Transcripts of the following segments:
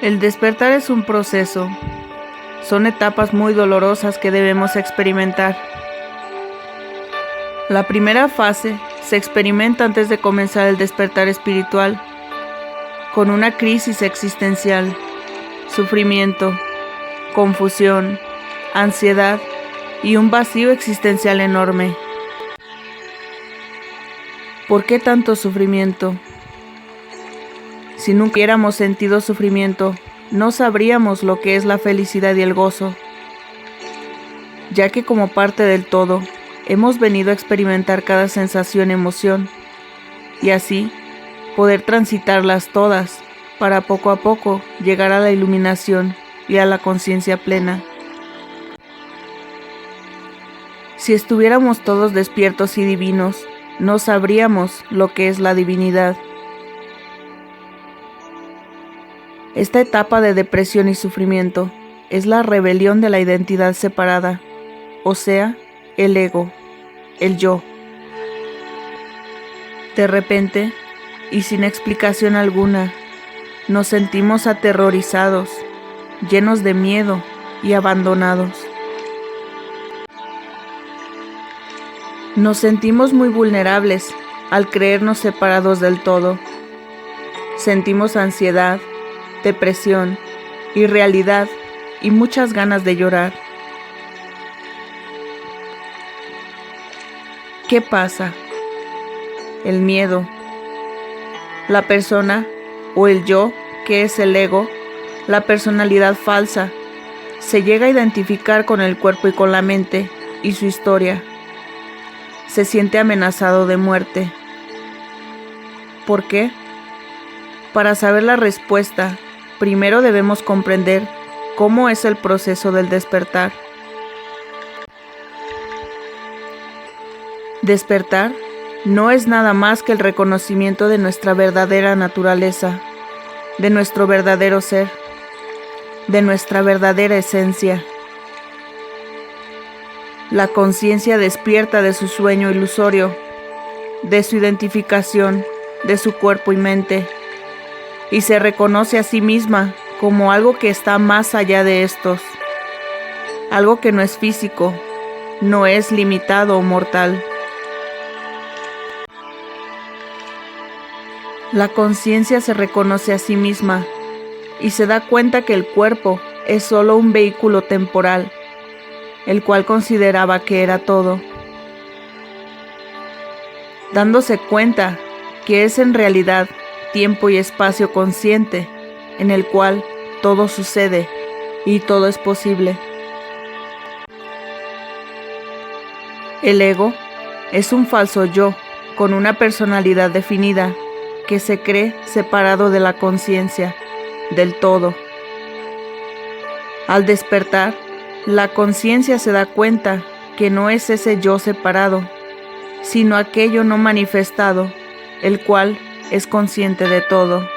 El despertar es un proceso. Son etapas muy dolorosas que debemos experimentar. La primera fase se experimenta antes de comenzar el despertar espiritual, con una crisis existencial, sufrimiento, confusión, ansiedad y un vacío existencial enorme. ¿Por qué tanto sufrimiento? Si nunca hubiéramos sentido sufrimiento, no sabríamos lo que es la felicidad y el gozo, ya que como parte del todo, hemos venido a experimentar cada sensación y emoción, y así poder transitarlas todas para poco a poco llegar a la iluminación y a la conciencia plena. Si estuviéramos todos despiertos y divinos, no sabríamos lo que es la divinidad. Esta etapa de depresión y sufrimiento es la rebelión de la identidad separada, o sea, el ego, el yo. De repente, y sin explicación alguna, nos sentimos aterrorizados, llenos de miedo y abandonados. Nos sentimos muy vulnerables al creernos separados del todo. Sentimos ansiedad, depresión, irrealidad y muchas ganas de llorar. ¿Qué pasa? El miedo. La persona o el yo, que es el ego, la personalidad falsa, se llega a identificar con el cuerpo y con la mente y su historia. Se siente amenazado de muerte. ¿Por qué? Para saber la respuesta, primero debemos comprender cómo es el proceso del despertar. Despertar no es nada más que el reconocimiento de nuestra verdadera naturaleza, de nuestro verdadero ser, de nuestra verdadera esencia. La conciencia despierta de su sueño ilusorio, de su identificación, de su cuerpo y mente, y se reconoce a sí misma como algo que está más allá de estos, algo que no es físico, no es limitado o mortal. La conciencia se reconoce a sí misma y se da cuenta que el cuerpo es solo un vehículo temporal, el cual consideraba que era todo. Dándose cuenta que es en realidad tiempo y espacio consciente, en el cual todo sucede y todo es posible. El ego es un falso yo con una personalidad definida que se cree separado de la conciencia, del todo. Al despertar, la conciencia se da cuenta que no es ese yo separado, sino aquello no manifestado, el cual es consciente de todo.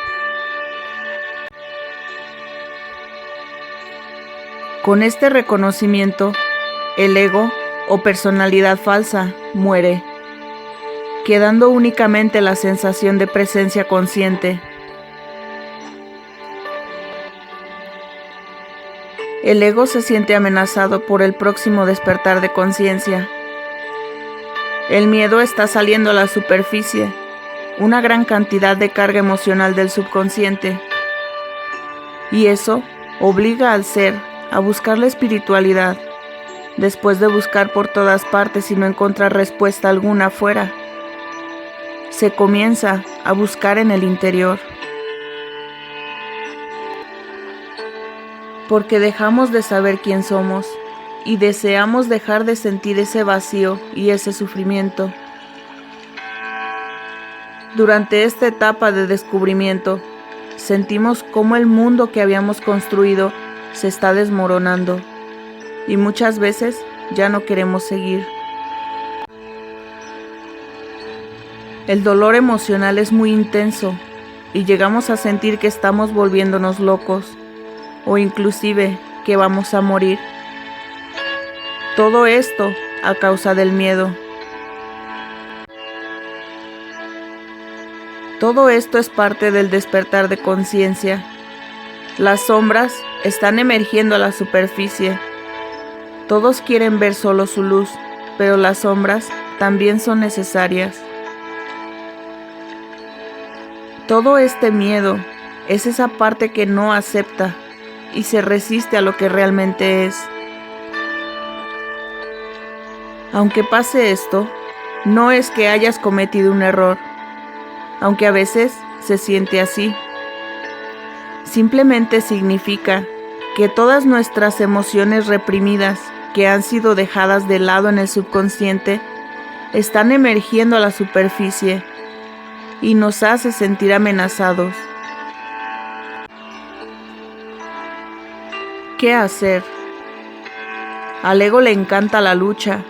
Con este reconocimiento, el ego o personalidad falsa muere, quedando únicamente la sensación de presencia consciente. El ego se siente amenazado por el próximo despertar de conciencia. El miedo está saliendo a la superficie, una gran cantidad de carga emocional del subconsciente. Y eso obliga al ser a buscar la espiritualidad, después de buscar por todas partes y no encontrar respuesta alguna afuera. Se comienza a buscar en el interior. Porque dejamos de saber quién somos y deseamos dejar de sentir ese vacío y ese sufrimiento. Durante esta etapa de descubrimiento, sentimos cómo el mundo que habíamos construido se está desmoronando y muchas veces ya no queremos seguir. El dolor emocional es muy intenso y llegamos a sentir que estamos volviéndonos locos o inclusive que vamos a morir. Todo esto a causa del miedo. Todo esto es parte del despertar de conciencia. Las sombras están emergiendo a la superficie. Todos quieren ver solo su luz, pero las sombras también son necesarias. Todo este miedo es esa parte que no acepta y se resiste a lo que realmente es. Aunque pase esto, no es que hayas cometido un error, aunque a veces se siente así. Simplemente significa que todas nuestras emociones reprimidas que han sido dejadas de lado en el subconsciente están emergiendo a la superficie y nos hace sentir amenazados. ¿Qué hacer? Al ego le encanta la lucha,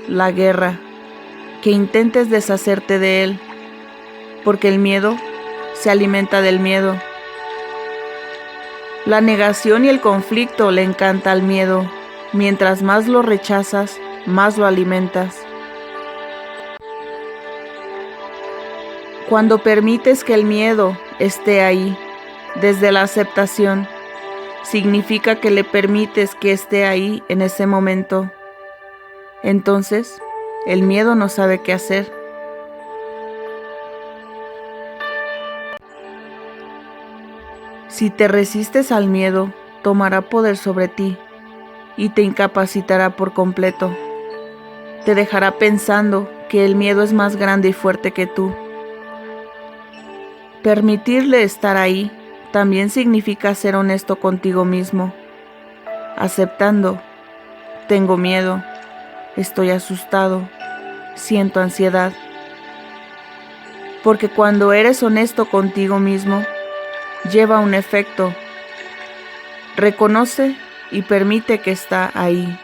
la guerra, que intentes deshacerte de él, porque el miedo se alimenta del miedo. La negación y el conflicto le encanta al miedo. Mientras más lo rechazas, más lo alimentas. Cuando permites que el miedo esté ahí, desde la aceptación, significa que le permites que esté ahí en ese momento. Entonces, el miedo no sabe qué hacer. Si te resistes al miedo, tomará poder sobre ti y te incapacitará por completo. Te dejará pensando que el miedo es más grande y fuerte que tú. Permitirle estar ahí también significa ser honesto contigo mismo, aceptando: tengo miedo, estoy asustado, siento ansiedad. Porque cuando eres honesto contigo mismo, lleva un efecto. Reconoce y permite que está ahí.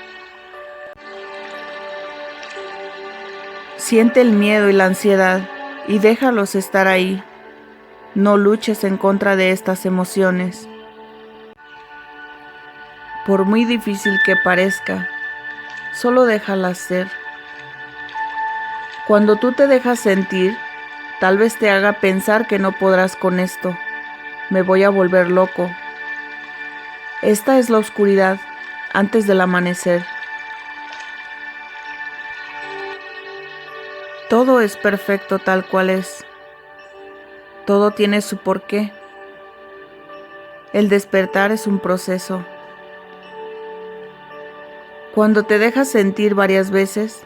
Siente el miedo y la ansiedad y déjalos estar ahí. No luches en contra de estas emociones. Por muy difícil que parezca, solo déjalas ser. Cuando tú te dejas sentir, tal vez te haga pensar que no podrás con esto. Me voy a volver loco. Esta es la oscuridad antes del amanecer. Todo es perfecto tal cual es. Todo tiene su porqué. El despertar es un proceso. Cuando te dejas sentir varias veces,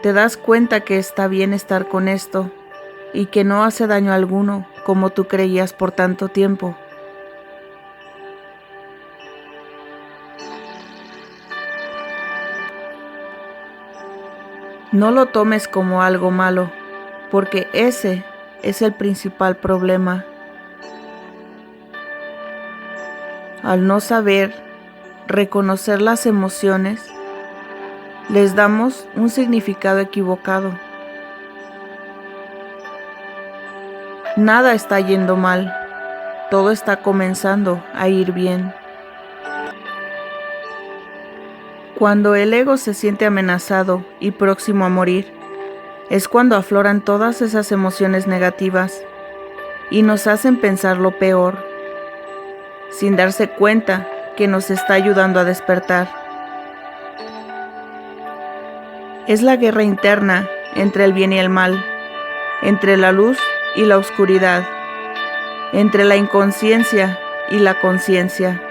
te das cuenta que está bien estar con esto y que no hace daño alguno como tú creías por tanto tiempo. No lo tomes como algo malo, porque ese es el principal problema. Al no saber reconocer las emociones, les damos un significado equivocado. Nada está yendo mal, todo está comenzando a ir bien. Cuando el ego se siente amenazado y próximo a morir, es cuando afloran todas esas emociones negativas y nos hacen pensar lo peor, sin darse cuenta que nos está ayudando a despertar. Es la guerra interna entre el bien y el mal, entre la luz y la oscuridad, entre la inconsciencia y la conciencia.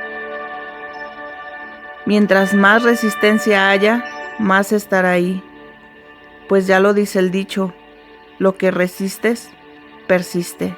Mientras más resistencia haya, más estará ahí, pues ya lo dice el dicho: lo que resistes, persiste.